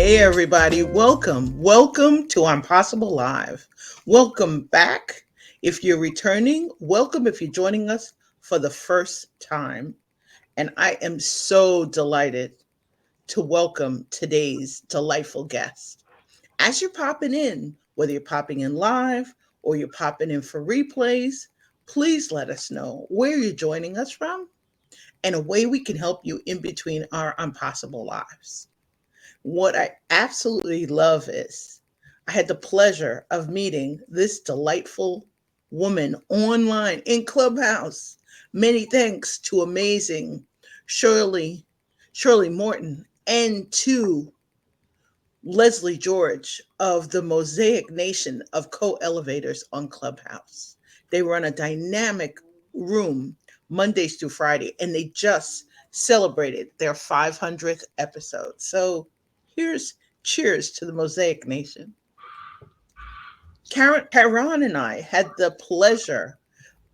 Hey everybody, welcome to Impossible Live. Welcome back. If you're returning, welcome if you're joining us for the first time. And I am so delighted to welcome today's delightful guest. As you're popping in, whether you're popping in live or you're popping in for replays, please let us know where you're joining us from and a way we can help you in between our impossible lives. What I absolutely love is I had the pleasure of meeting this delightful woman online in Clubhouse. Many thanks to amazing Shirley Morton and to Leslie George of the Mosaic Nation of co-elevators on Clubhouse. They run a dynamic room Mondays through Friday, and they just celebrated their 500th episode. So here's cheers to the Mosaic Nation. Karon and I had the pleasure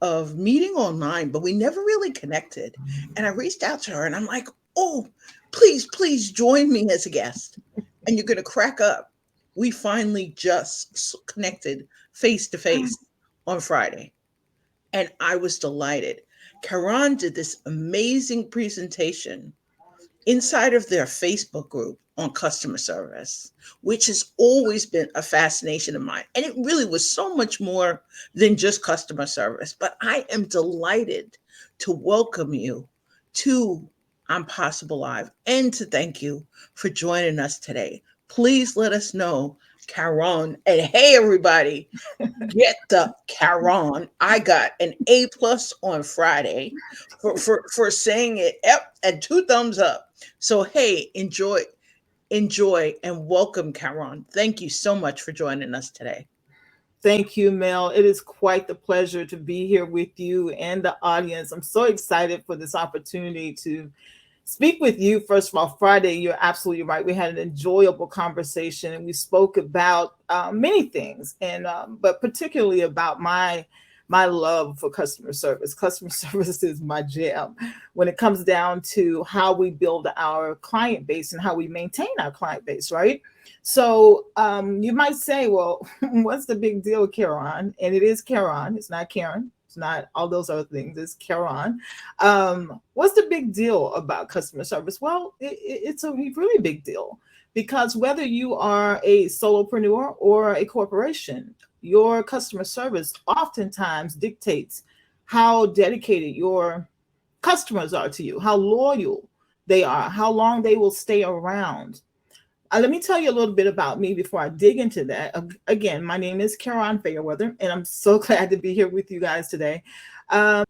of meeting online, but we never really connected. And I reached out to her and I'm like, oh, please join me as a guest. And you're going to crack up. We finally just connected face to face on Friday. And I was delighted. Karon did this amazing presentation inside of their Facebook group on customer service, which has always been a fascination of mine. And it really was so much more than just customer service. But I am delighted to welcome you to Impossible Live and to thank you for joining us today. Please let us know, Karon. And hey, everybody, get the Karon. I got an A+ on Friday for saying it. Yep, and 2 thumbs up. So, hey, enjoy and welcome, Karon. Thank you so much for joining us today. Thank you, Mel. It is quite the pleasure to be here with you and the audience. I'm so excited for this opportunity to speak with you. First of all, Friday, you're absolutely right. We had an enjoyable conversation and we spoke about many things, and but particularly about my love for customer service. Customer service is my jam when it comes down to how we build our client base and how we maintain our client base, right? So you might say, well, what's the big deal, Karon? And it is Karon. It's not Karen. It's not all those other things. It's Karon. What's the big deal about customer service? Well, it's a really big deal because whether you are a solopreneur or a corporation, your customer service oftentimes dictates how dedicated your customers are to you, how loyal they are, how long they will stay around. Let me tell you a little bit about me before I dig into that. Again, my name is Karon Fayerweather, and I'm so glad to be here with you guys today. I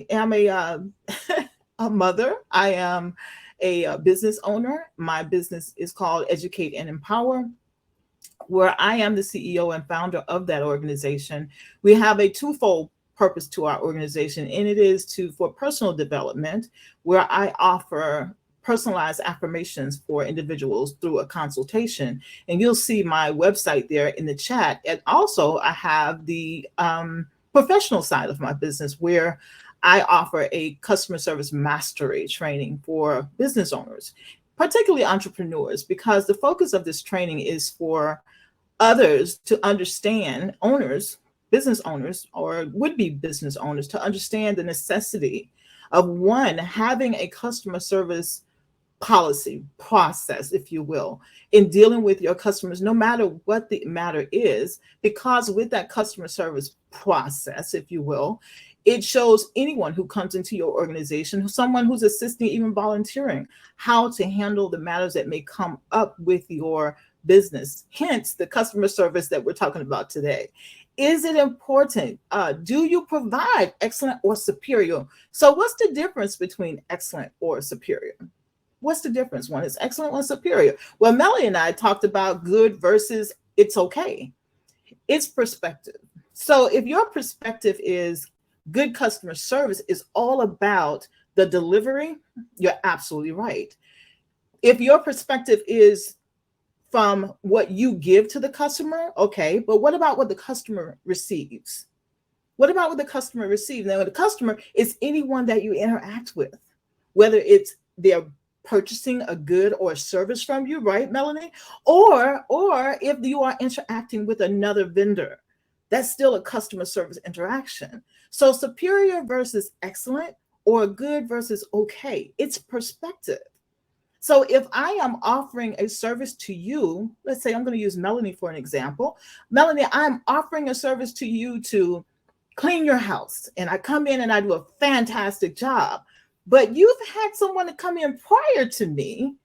am a mother. I am a business owner. My business is called Educate and Empower, where I am the CEO and founder of that organization. We have a twofold purpose to our organization, and it is for personal development, where I offer personalized affirmations for individuals through a consultation. And you'll see my website there in the chat. And also I have the professional side of my business, where I offer a customer service mastery training for business owners, particularly entrepreneurs, because the focus of this training is for others to understand, business owners or would-be business owners, to understand the necessity of, one, having a customer service policy process, if you will, in dealing with your customers, no matter what the matter is, because with that customer service process, if you will, it shows anyone who comes into your organization, someone who's assisting, even volunteering, how to handle the matters that may come up with your business. Hence the customer service that we're talking about today. Is it important? Do you provide excellent or superior? So what's the difference between excellent or superior? What's the difference? One is excellent, one is superior. Well, Melanie and I talked about good versus it's okay. It's perspective. So if your perspective is good customer service is all about the delivery, you're absolutely right. If your perspective is from what you give to the customer, okay, but what about what the customer receives? What about what the customer receives? Now, the customer is anyone that you interact with, whether it's their purchasing a good or a service from you, right, Melanie? Or if you are interacting with another vendor, that's still a customer service interaction. So superior versus excellent, or good versus okay, it's perspective. So if I am offering a service to you, let's say I'm going to use Melanie for an example. Melanie, I'm offering a service to you to clean your house, and I come in and I do a fantastic job. But you've had someone to come in prior to me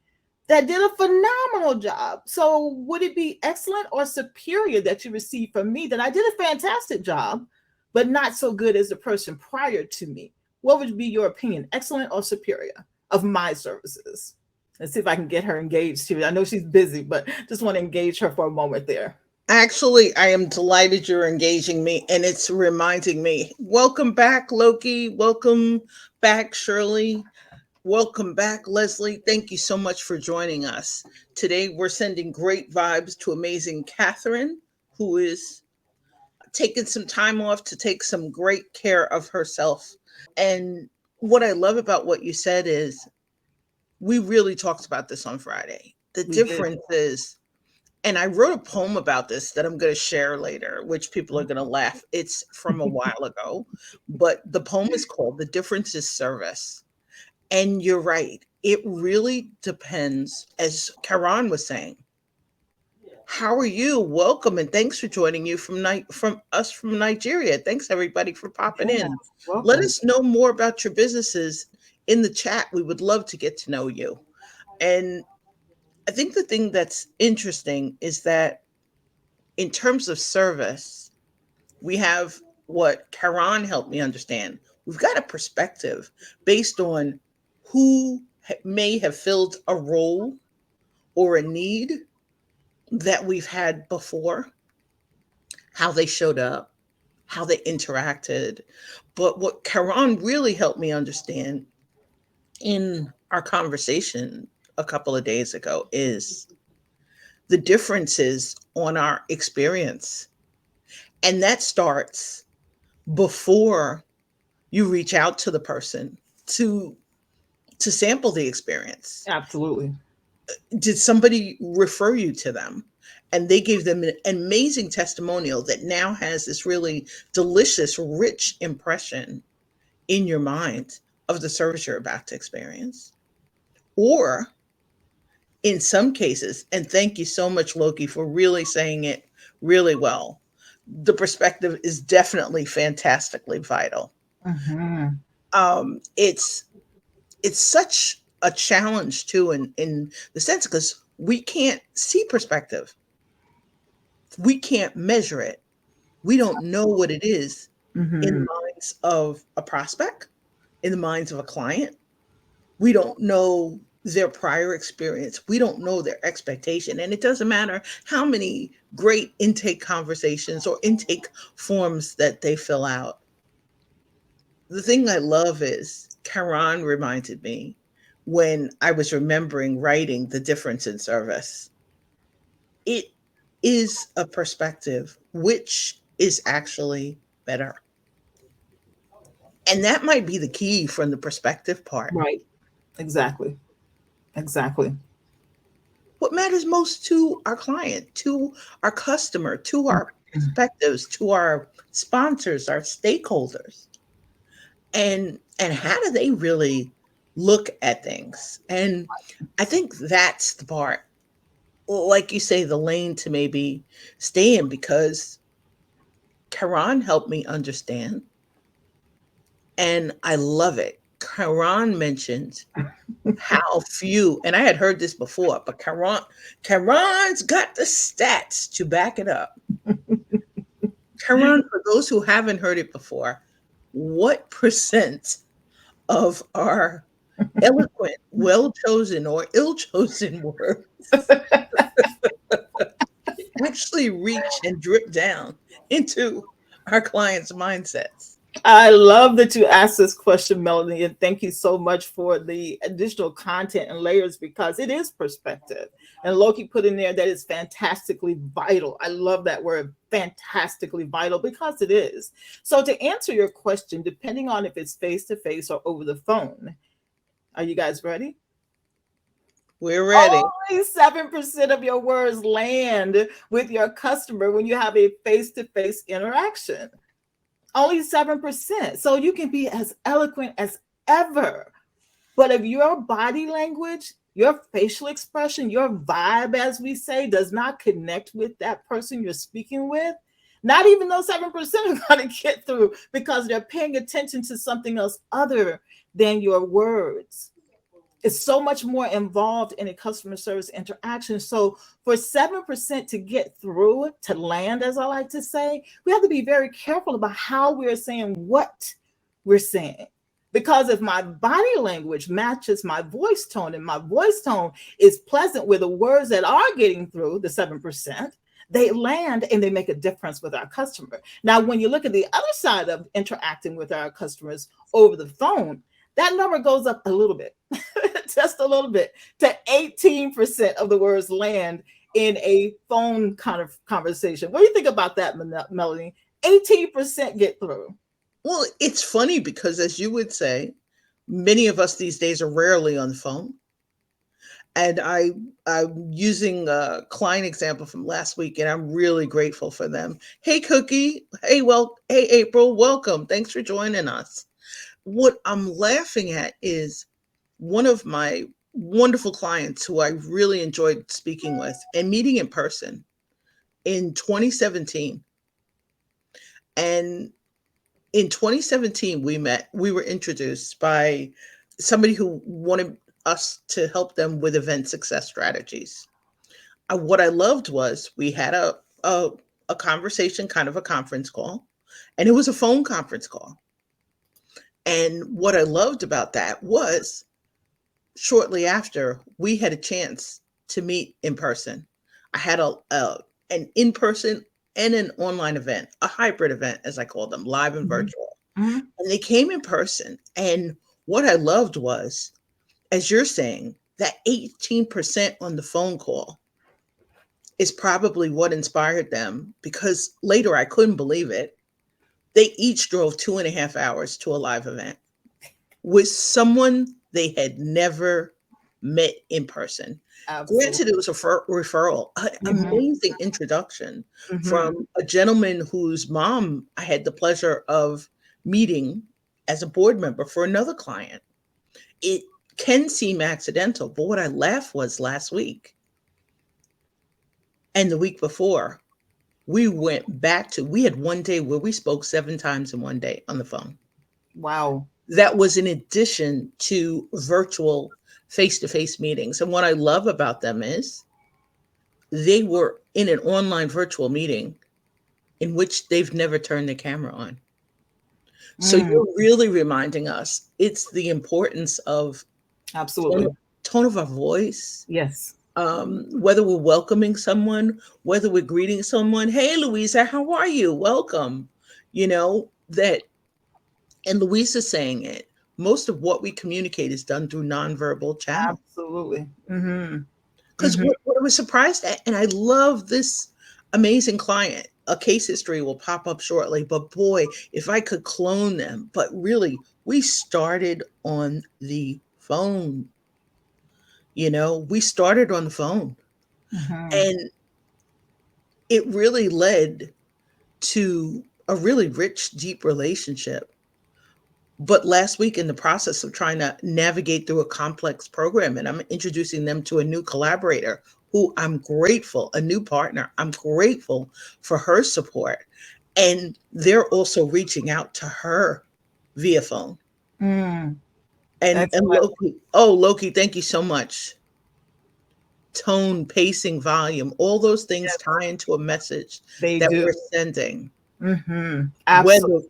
that did a phenomenal job. So would it be excellent or superior that you received from me that I did a fantastic job, but not so good as the person prior to me? What would be your opinion, excellent or superior of my services? Let's see if I can get her engaged here. I know she's busy, but just want to engage her for a moment there. Actually, I am delighted you're engaging me, and it's reminding me. Welcome back, Loki. Welcome back, Shirley. Welcome back, Leslie. Thank you so much for joining us. Today, we're sending great vibes to amazing Catherine, who is taking some time off to take some great care of herself. And what I love about what you said is we really talked about this on Friday. The difference is, and I wrote a poem about this that I'm going to share later, which people are going to laugh. It's from a while ago, but the poem is called The Difference is Service. And you're right. It really depends, as Karon was saying. How are you? Welcome, and thanks for joining you from us from Nigeria. Thanks everybody for popping in. Welcome. Let us know more about your businesses in the chat. We would love to get to know you. And I think the thing that's interesting is that in terms of service, we have what Karon helped me understand. We've got a perspective based on who may have filled a role or a need that we've had before, how they showed up, how they interacted. But what Karon really helped me understand in our conversation a couple of days ago is the differences on our experience. And that starts before you reach out to the person to sample the experience. Absolutely. Did somebody refer you to them? And they gave them an amazing testimonial that now has this really delicious, rich impression in your mind of the service you're about to experience. Or in some cases, and thank you so much, Loki, for really saying it really well, the perspective is definitely fantastically vital. Mm-hmm. It's such a challenge too, in the sense, because we can't see perspective. We can't measure it. We don't know what it is in the minds of a prospect, in the minds of a client. We don't know their prior experience. We don't know their expectation. And it doesn't matter how many great intake conversations or intake forms that they fill out. The thing I love is Karon reminded me when I was remembering writing The Difference in Service. It is a perspective which is actually better. And that might be the key from the perspective part. Right. Exactly. What matters most to our client, to our customer, to our perspectives, to our sponsors, our stakeholders. And how do they really look at things? And I think that's the part, like you say, the lane to maybe stay in, because Karon helped me understand. And I love it. Karon mentioned how few, and I had heard this before, but Karon's got the stats to back it up. Karon, for those who haven't heard it before, what percent of our eloquent, well-chosen or ill-chosen words actually reach and drip down into our clients' mindsets? I love that you asked this question, Melanie, and thank you so much for the additional content and layers, because it is perspective. And Loki put in there that it's fantastically vital. I love that word, fantastically vital, because it is. So to answer your question, depending on if it's face-to-face or over the phone, are you guys ready? We're ready. Only 7% of your words land with your customer when you have a face-to-face interaction. Only 7%. So you can be as eloquent as ever. But if your body language, your facial expression, your vibe, as we say, does not connect with that person you're speaking with, not even those 7% are going to get through because they're paying attention to something else other than your words. It's so much more involved in a customer service interaction. So for 7% to get through, to land, as I like to say, we have to be very careful about how we're saying what we're saying. Because if my body language matches my voice tone and my voice tone is pleasant with the words that are getting through, the 7%, they land and they make a difference with our customer. Now, when you look at the other side of interacting with our customers over the phone, that number goes up a little bit, just a little bit, to 18% of the words land in a phone kind of conversation. What do you think about that, Melanie? 18% get through. Well, it's funny because, as you would say, many of us these days are rarely on the phone. And I'm using a client example from last week, and I'm really grateful for them. Hey, Cookie. Hey, hey, April. Welcome. Thanks for joining us. What I'm laughing at is one of my wonderful clients who I really enjoyed speaking with and meeting in person in 2017. And in 2017, we were introduced by somebody who wanted us to help them with event success strategies. What I loved was we had a conversation, kind of a conference call, and it was a phone conference call. And what I loved about that was shortly after we had a chance to meet in person. I had an in-person and an online event, a hybrid event, as I call them, live and virtual. And they came in person. And what I loved was, as you're saying, that 18% on the phone call is probably what inspired them, because later I couldn't believe it. They each drove 2.5 hours to a live event with someone they had never met in person. Absolutely. Granted, it was a referral, an amazing introduction from a gentleman whose mom I had the pleasure of meeting as a board member for another client. It can seem accidental, but what I laughed was last week and the week before, we had one day where we spoke 7 times in one day on the phone. Wow. That was in addition to virtual face-to-face meetings. And what I love about them is they were in an online virtual meeting in which they've never turned the camera on. So you're really reminding us it's the importance of absolutely tone of our voice. Yes. Whether we're welcoming someone, whether we're greeting someone. Hey, Louisa, how are you? Welcome. You know, and Louisa saying it, most of what we communicate is done through nonverbal channels. Absolutely. Because what I was surprised at, and I love this amazing client, a case history will pop up shortly, but boy, if I could clone them. But really, we started on the phone. We started on the phone. And it really led to a really rich, deep relationship. But last week, in the process of trying to navigate through a complex program, and I'm introducing them to a new collaborator who I'm grateful, a new partner, I'm grateful for her support. And they're also reaching out to her via phone. And Loki, thank you so much. Tone, pacing, volume, all those things tie into a message that we're sending. Absolutely.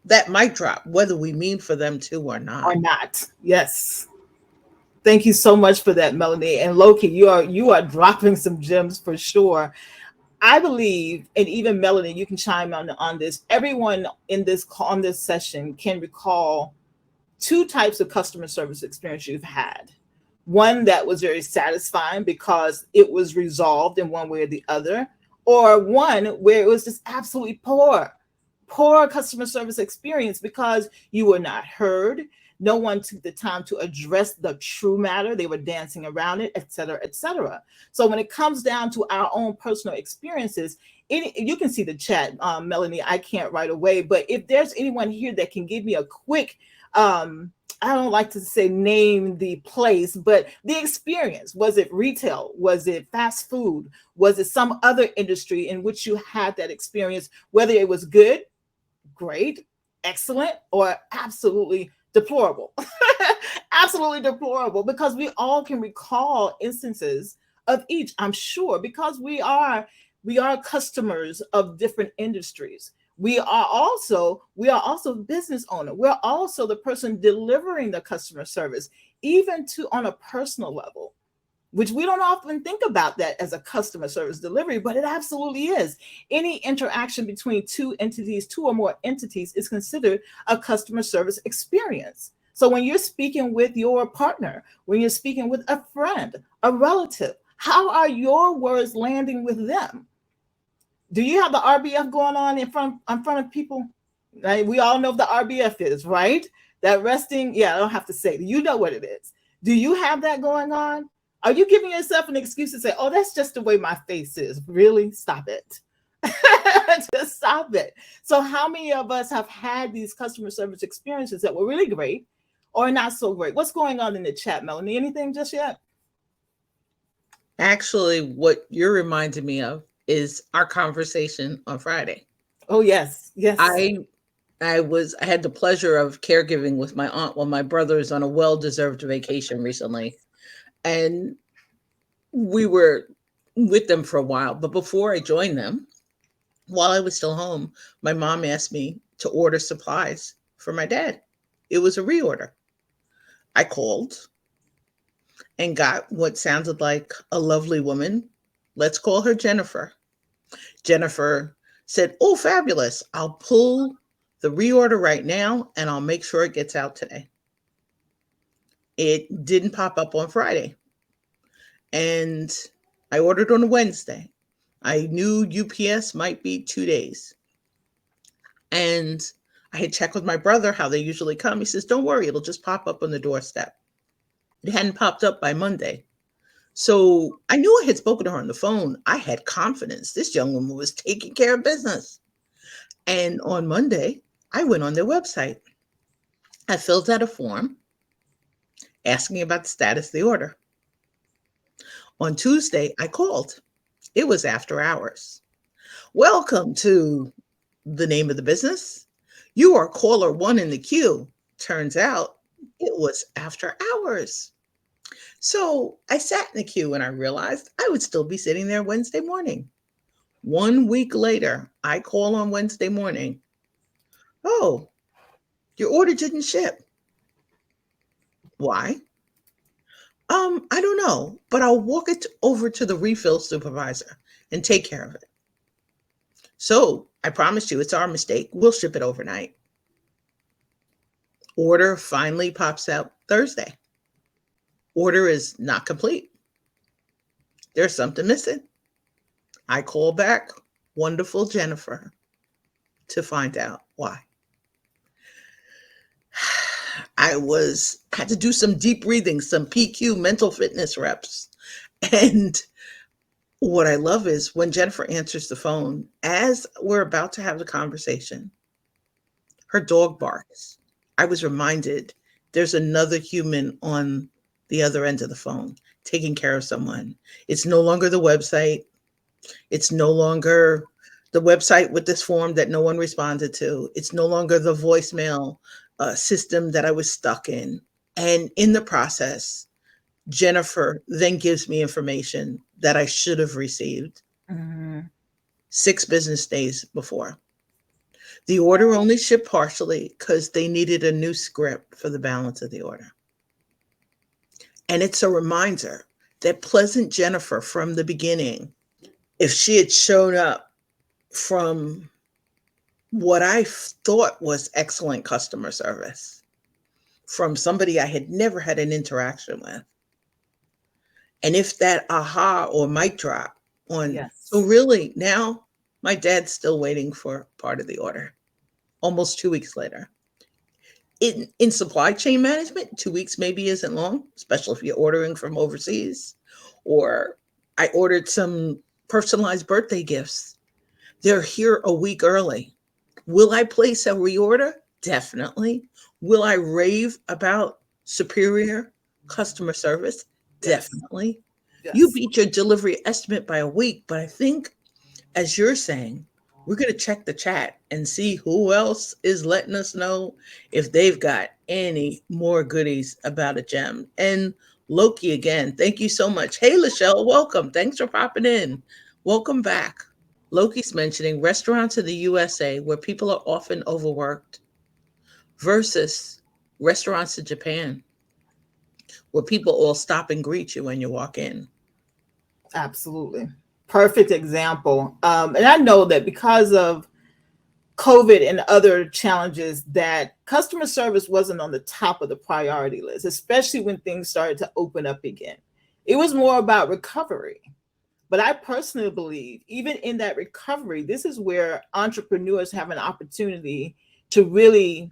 That mic drop, whether we mean for them to or not. Yes. Thank you so much for that, Melanie. And Loki, you are dropping some gems for sure. I believe, and even Melanie, you can chime on this. Everyone on this session can recall 2 types of customer service experience you've had. One that was very satisfying because it was resolved in one way or the other, or one where it was just absolutely poor poor customer service experience because you were not heard. No one took the time to address the true matter. They were dancing around it, et cetera, et cetera. So when it comes down to our own personal experiences, you can see the chat, Melanie, I can't right away, but if there's anyone here that can give me a quick, I don't like to say name the place, but the experience. Was it retail? Was it fast food? Was it some other industry in which you had that experience, whether it was good, great, excellent, or absolutely deplorable? Absolutely deplorable, because we all can recall instances of each, I'm sure, because we are customers of different industries. We are also business owner. We're also the person delivering the customer service, even to on a personal level, which we don't often think about that as a customer service delivery, but it absolutely is. Any interaction between two entities, two or more entities, is considered a customer service experience. So when you're speaking with your partner, when you're speaking with a friend, a relative, how are your words landing with them? Do you have the RBF going on in front of people? Right? We all know what the RBF is, right? That resting, yeah, I don't have to say it. You know what it is. Do you have that going on? Are you giving yourself an excuse to say, oh, that's just the way my face is? Really? Stop it. Just stop it. So how many of us have had these customer service experiences that were really great or not so great? What's going on in the chat, Melanie? Anything just yet? Actually, what you're reminding me of is our conversation on Friday. Oh, yes. Yes. I had the pleasure of caregiving with my aunt while my brother is on a well-deserved vacation recently. And we were with them for a while. But before I joined them, while I was still home, my mom asked me to order supplies for my dad. It was a reorder. I called and got what sounded like a lovely woman. Let's call her Jennifer. Jennifer said, oh, fabulous. I'll pull the reorder right now and I'll make sure it gets out today. It didn't pop up on Friday. And I ordered on a Wednesday. I knew UPS might be 2 days. And I had checked with my brother how they usually come. He says, don't worry, it'll just pop up on the doorstep. It hadn't popped up by Monday. So I knew I had spoken to her on the phone. I had confidence. This young woman was taking care of business. And on Monday, I went on their website. I filled out a form asking about the status of the order. On Tuesday, I called. It was after hours. Welcome to the name of the business. You are caller 1 in the queue. Turns out it was after hours. So I sat in the queue and I realized I would still be sitting there Wednesday morning. 1 week later, I call on Wednesday morning. Oh, your order didn't ship. Why? I don't know, but I'll walk it over to the refill supervisor and take care of it. So I promised you it's our mistake. We'll ship it overnight. Order finally pops out Thursday. Order is not complete. There's something missing. I call back wonderful Jennifer to find out why. I had to do some deep breathing, some PQ mental fitness reps. And what I love is when Jennifer answers the phone, as we're about to have the conversation, her dog barks. I was reminded there's another human on the other end of the phone taking care of someone. It's no longer the website. It's no longer the website with this form that no one responded to. It's no longer the voicemail system that I was stuck in. And in the process, Jennifer then gives me information that I should have received 6 business days before. The order only shipped partially because they needed a new script for the balance of the order. And it's a reminder that pleasant Jennifer from the beginning, if she had shown up from what I thought was excellent customer service from somebody I had never had an interaction with, and if that aha or mic drop on, Yes. so really now my dad's still waiting for part of the order. almost 2 weeks later. In supply chain management, 2 weeks maybe isn't long, especially if you're ordering from overseas. Or I ordered some personalized birthday gifts. They're here a week early. Will I place a reorder? Definitely. Will I rave about superior customer service? Yes. Definitely. Yes. You beat your delivery estimate by a week, but I think, as you're saying, we're going to check the chat and see who else is letting us know if they've got any more goodies about a gem. And Loki, again, thank you so much. Hey, Lachelle, welcome. Thanks for popping in. Welcome back. Loki's mentioning restaurants in the USA where people are often overworked versus restaurants in Japan where people all stop and greet you when you walk in. Absolutely. Perfect example. And I know that because of COVID and other challenges, that customer service wasn't on the top of the priority list, especially when things started to open up again. It was more about recovery. But I personally believe, even in that recovery, this is where entrepreneurs have an opportunity to really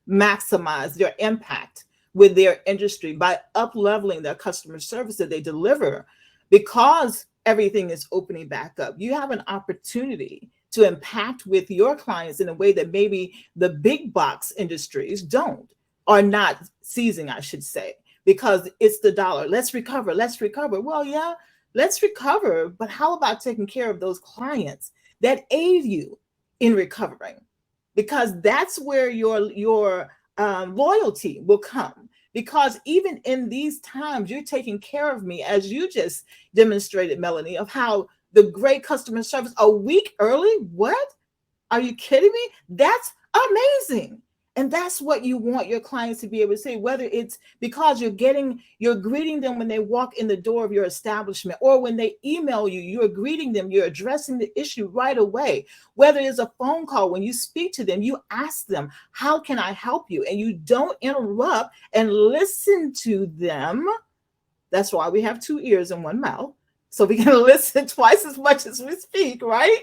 maximize their impact with their industry by up-leveling their customer service that they deliver. Because everything is opening back up, you have an opportunity to impact with your clients in a way that maybe the big box industries don't, or not seizing, I should say, because it's the dollar. Let's recover. Let's recover. Well, yeah, let's recover. But how about taking care of those clients that aid you in recovering? Because that's where your loyalty will come. Because even in these times, you're taking care of me, as you just demonstrated, Melanie, of how the great customer service a week early. What? Are you kidding me? That's amazing. And that's what you want your clients to be able to say, whether it's because you're greeting them when they walk in the door of your establishment, or when they email you, you're greeting them, you're addressing the issue right away. Whether it's a phone call, when you speak to them, you ask them, how can I help you? And you don't interrupt and listen to them. That's why we have 2 ears and 1 mouth. So we can listen twice as much as we speak, right?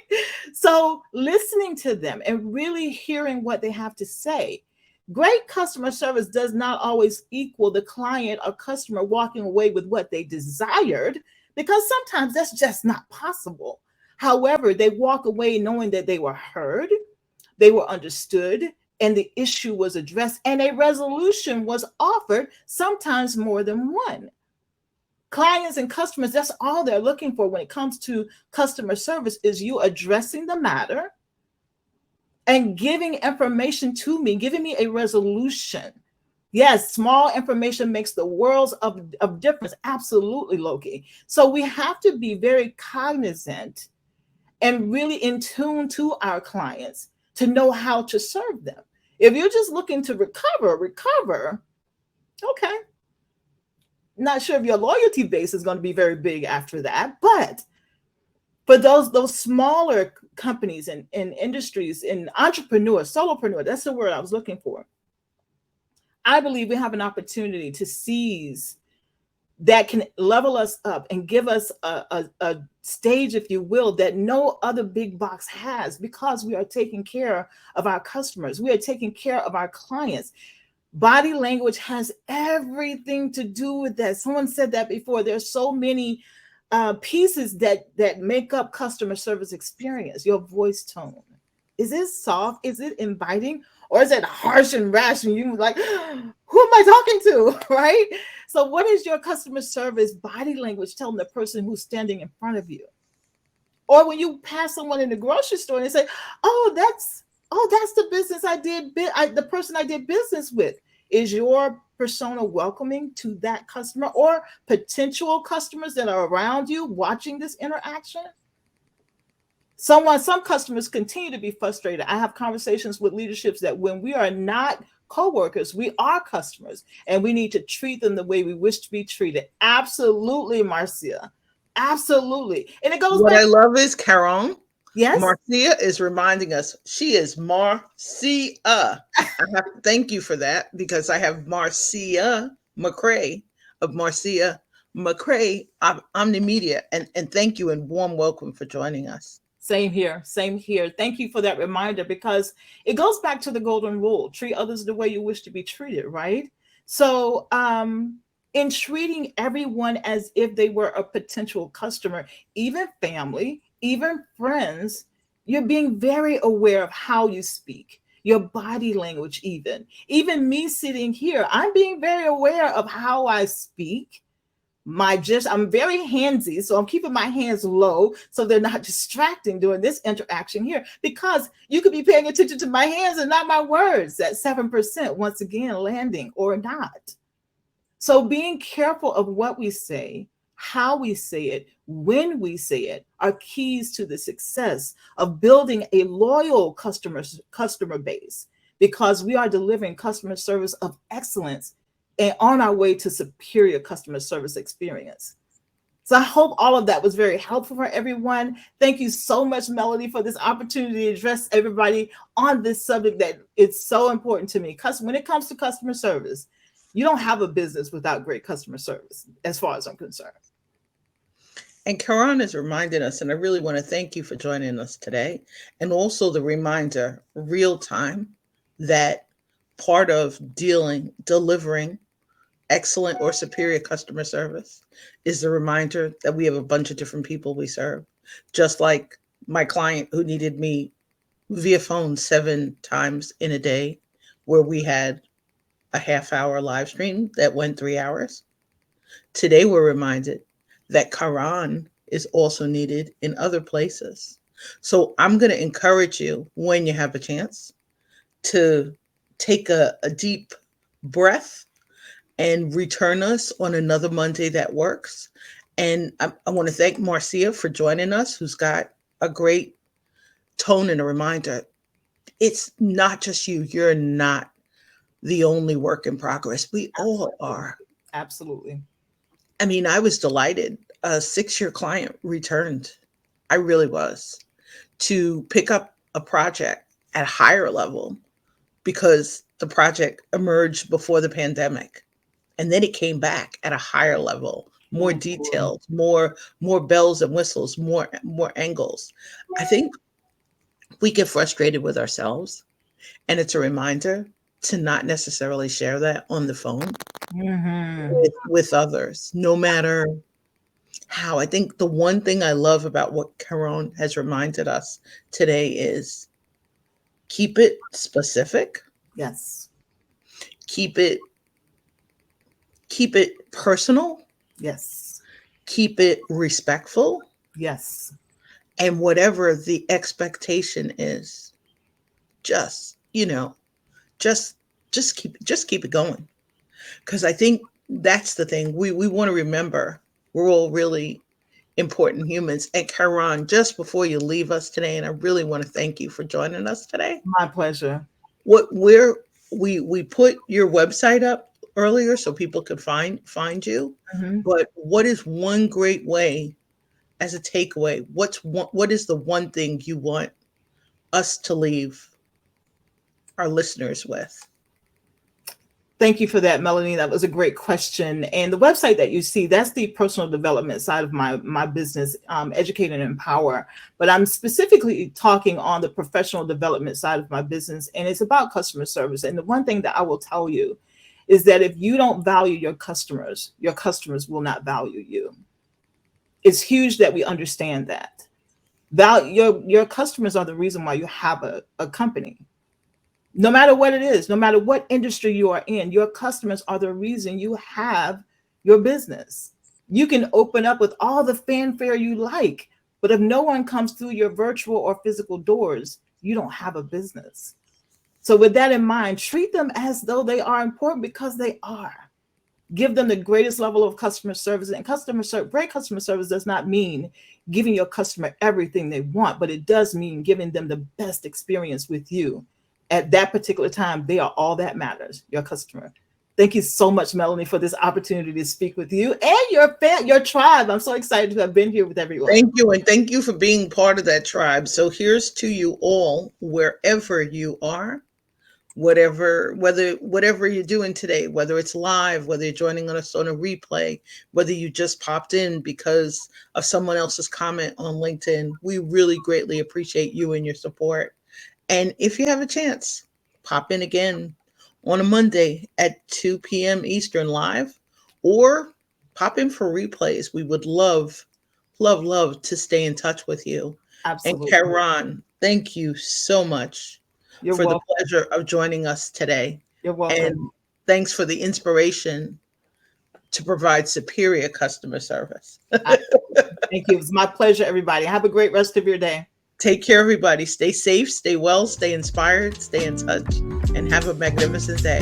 So listening to them and really hearing what they have to say. Great customer service does not always equal the client or customer walking away with what they desired, because sometimes that's just not possible. However, they walk away knowing that they were heard, they were understood, and the issue was addressed, and a resolution was offered, sometimes more than one. Clients and customers, that's all they're looking for when it comes to customer service, is you addressing the matter and giving information to me, giving me a resolution. Yes, small information makes the worlds of difference. Absolutely, Loki. So we have to be very cognizant and really in tune to our clients to know how to serve them. If you're just looking to recover, okay. Not sure if your loyalty base is going to be very big after that, but for those smaller companies and industries and entrepreneurs, solopreneur, that's the word I was looking for. I believe we have an opportunity to seize that can level us up and give us a stage, if you will, that no other big box has, because we are taking care of our customers. We are taking care of our clients. Body language has everything to do with that. Someone said that before. There's so many pieces that make up customer service experience. Your voice tone. Is it soft? Is it inviting? Or is it harsh and rash and you're like, who am I talking to, right? So what is your customer service body language telling the person who's standing in front of you? Or when you pass someone in the grocery store and they say, oh, that's the business the person I did business with. Is your persona welcoming to that customer or potential customers that are around you watching this interaction? Some customers continue to be frustrated. I have conversations with leaderships that when we are not coworkers, we are customers, and we need to treat them the way we wish to be treated. Absolutely, Marcia. Absolutely. And it goes What back. I love is Karon. Yes. Marcia is reminding us she is Marcia. I have to thank you for that, because I have Marcia McCray of Marcia McCray Omnimedia. And thank you and warm welcome for joining us. Same here. Same here. Thank you for that reminder, because it goes back to the golden rule: treat others the way you wish to be treated, right? So, in treating everyone as if they were a potential customer, even family, even friends, you're being very aware of how you speak, your body language, even me sitting here, I'm being very aware of how I speak. I'm very handsy, so I'm keeping my hands low so they're not distracting during this interaction here, because you could be paying attention to my hands and not my words. That 7%, once again, landing or not. So being careful of what we say, how we say it, when we say it, are keys to the success of building a loyal customer base, because we are delivering customer service of excellence and on our way to superior customer service experience. So I hope all of that was very helpful for everyone. Thank you so much, Melody, for this opportunity to address everybody on this subject that it's so important to me. Because when it comes to customer service, you don't have a business without great customer service, as far as I'm concerned. And Karon has reminded us, and I really want to thank you for joining us today. And also the reminder, real time, that part of delivering excellent or superior customer service is the reminder that we have a bunch of different people we serve. Just like my client who needed me via phone 7 times in a day, where we had a half-hour live stream that went 3 hours. Today, we're reminded that Karon is also needed in other places. So I'm going to encourage you, when you have a chance, to take a deep breath and return us on another Monday that works. And I want to thank Marcia for joining us, who's got a great tone and a reminder. It's not just you. You're not the only work in progress. We all are. Absolutely. I mean, I was delighted. A 6-year client returned. I really was, to pick up a project at a higher level, because the project emerged before the pandemic. And then it came back at a higher level, more detailed, more bells and whistles, more angles. I think we get frustrated with ourselves, and it's a reminder to not necessarily share that on the phone with others, no matter how. I think the one thing I love about what Karon has reminded us today is keep it specific. Yes. Keep it personal. Yes. Keep it respectful. Yes. And whatever the expectation is, just keep it going. Because I think that's the thing. We want to remember we're all really important humans. And Karon, just before you leave us today, and I really want to thank you for joining us today. My pleasure. We put your website up earlier so people could find you. But what is one great way, as a takeaway, what is the one thing you want us to leave our listeners with? Thank you for that, Melanie. That was a great question. And the website that you see, that's the personal development side of my business, Educate and Empower. But I'm specifically talking on the professional development side of my business, and it's about customer service. And the one thing that I will tell you is that if you don't value your customers will not value you. It's huge that we understand that. Your customers are the reason why you have a company. No matter what it is, no matter what industry you are in, your customers are the reason you have your business. You can open up with all the fanfare you like, but if no one comes through your virtual or physical doors, you don't have a business. So with that in mind, treat them as though they are important, because they are. Give them the greatest level of customer service. And great customer service does not mean giving your customer everything they want, but it does mean giving them the best experience with you. At that particular time, they are all that matters, your customer. Thank you so much, Melanie, for this opportunity to speak with you and your tribe. I'm so excited to have been here with everyone. Thank you, and thank you for being part of that tribe. So here's to you all, wherever you are. whatever you're doing today, whether it's live, whether you're joining us on a replay, whether you just popped in because of someone else's comment on LinkedIn, we really greatly appreciate you and your support. And if you have a chance, pop in again on a Monday at 2 p.m. Eastern live, or pop in for replays. We would love to stay in touch with you. Absolutely. And Karon, thank you so much You're for welcome. the pleasure of joining us today. You're welcome. And thanks for the inspiration to provide superior customer service. Thank you. It was my pleasure, everybody. Have a great rest of your day. Take care, everybody. Stay safe, stay well, stay inspired, stay in touch, and have a magnificent day.